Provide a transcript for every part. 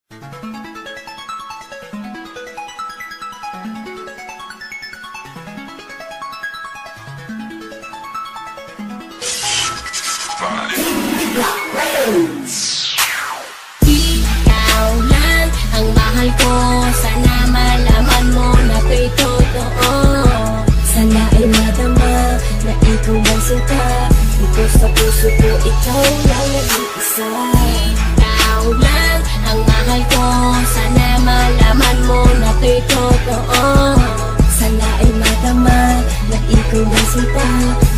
Ikaw lang ang mahal ko. Sana malaman mo na ko'y totoo. Sana ay madama na ikaw ang sinta. Dito sa puso ko, ikaw lang nag-iisa. Ikaw lang ang mahal ko. Sana malaman mo na ko'y totoo. Sana ay madama na ikaw ang sinta.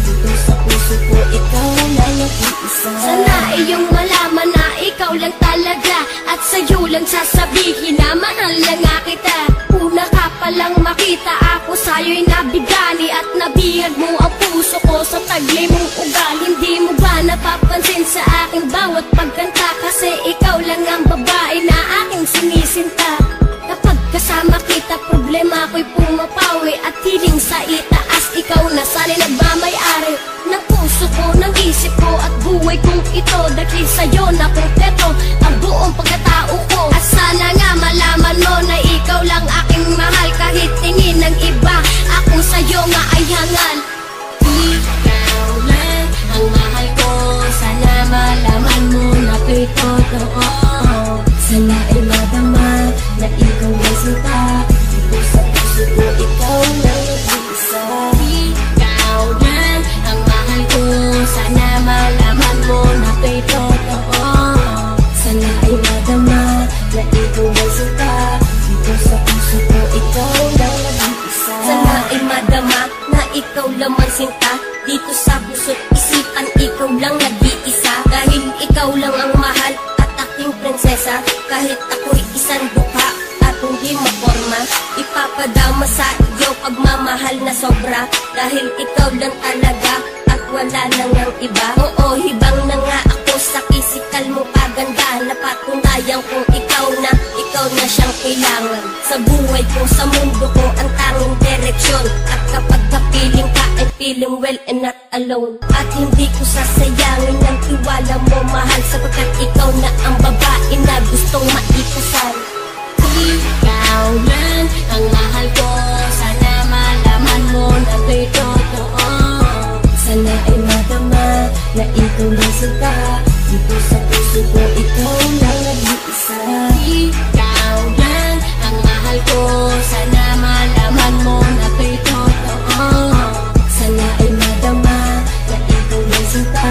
Dito sa puso ko, ikaw lang nag-iisa. Sana iyong malaman na ikaw lang talaga. At sa'yo lang sasabihin na mahal lang nga kita. Una ka palang makita, ako sa'yo'y nabigani. At nabihag mo ang puso ko sa taglay mong ugal. Hindi mo ba napapansin sa aking bawat pagkanta? Kasi ikaw lang ang babae na aking sinisinta. Kapag kasama kita, problema ko'y pumapawi. At hiling sa itaas, ikaw na sana'y nagmamayari ng puso ko, ng isip ko at buhay kong ito. Dahil sa'yo na kompleto ang buong pagkatao ko. At sana nga malaman mo na ikaw lang aking mahal. Kahit tingin ng iba, ako sa'yo nga ay hangal. Ikaw lang ang mahal ko. Sana malaman mo na ko'y totoo. Sana ay madama na ikaw ay sinta. Dito sa puso ko, ikaw lang nag-iisa. Ikaw lang ang mahal ko. Sana malaman mo na ko'y totoo. Sana ay madama na ikaw ay sinta. Dito sa puso ko, ikaw lang nag-iisa. Sana ay madama na ikaw lang ang sinta. Dito sa puso't isipan, ikaw lang nag-iisa. Dahil ikaw lang ang mahal at aking prinsesa. Kahit ako'y isang dukha at hindi maporma, ipapadama sa iyo pagmamahal na sobra. Dahil ikaw lang talaga at wala nang ang iba. Oo, hibang na nga ako sa pisikal mo kaganda. Napatunayan kong ikaw na siyang kailangan sa buhay ko, sa mundo ko, ang tanging direksyon. At kapag kapiling ka, I'm feeling well and not alone. At hindi ko sasayangin ang tiwala mo, mahal, sapagkat ikaw na ang babae na gustong maikasal. Ikaw lang ang mahal ko. Sana malaman mo na ko'y totoo. Sana ay madama na ikaw lang sinta. Dito sa puso ko, ikaw lang nag-iisa. Ikaw lang ang mahal ko. Sana malaman mo na ko'y totoo. Sana ay madama na ikaw lang sinta.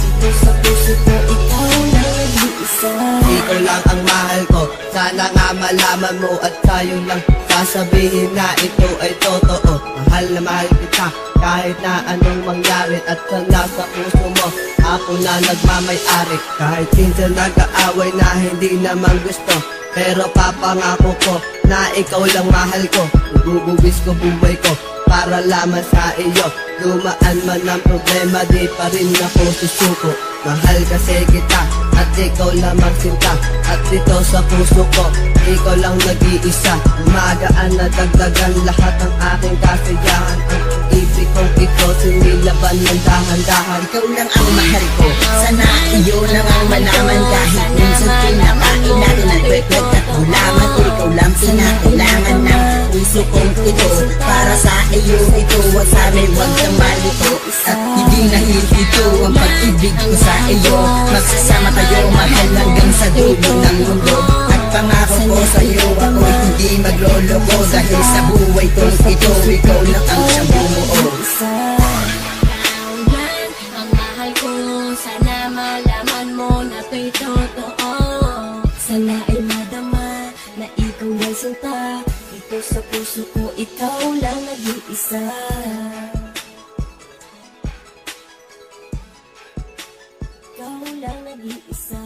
Dito sa puso ko, ikaw lang nag-iisa. Ikaw lang ang mahal ko. Sana nga malaman mo at tayo lang sasabihin na ito ay totoo. Mahal na mahal kita kahit na anong mangyari. At sa nasa puso mo, ako na nagmamay-ari. Kahit minsan nag-aaway na hindi naman gusto, pero papangako ko na ikaw lang mahal ko. Ibubuwis ko buhay ko para lamang sa iyo. Dumaan man ang problema, di pa rin ako susuko. Mahal kasi kita at ikaw lamang sinta. At dito sa puso ko, ikaw lang nag-iisa. Magaan na dagdagan lahat ng aking kasiyahan. Ang ibig kong ito, sinilaban ng dahan-dahan. Ikaw lang ang mahal ko. Sana iyo lang ang malaman. Kahit minsan kinakain natin ang kwek-kwek at gulaman, ikaw lang pinakailangan ng puso kong ito. Para sa iyo ito, wag sa amin, wag kang malito. At hindi nahihito ang pag-ibig ko sa iyo. Magsasama tayo, mahal, hanggang sa dulo ng mundo. At pangako ko sa iyo, ako hindi magloloko. Dahil sa buhay kong ito, ikaw lang ang siyang bumuo. Ikaw lang ang mahal ko. Sana malaman mo na ko'y totoo. Sana ay madama na ikaw ay sinta. Dito sa puso ko, ikaw lang nag-iisa. Ikaw lang nag-iisa.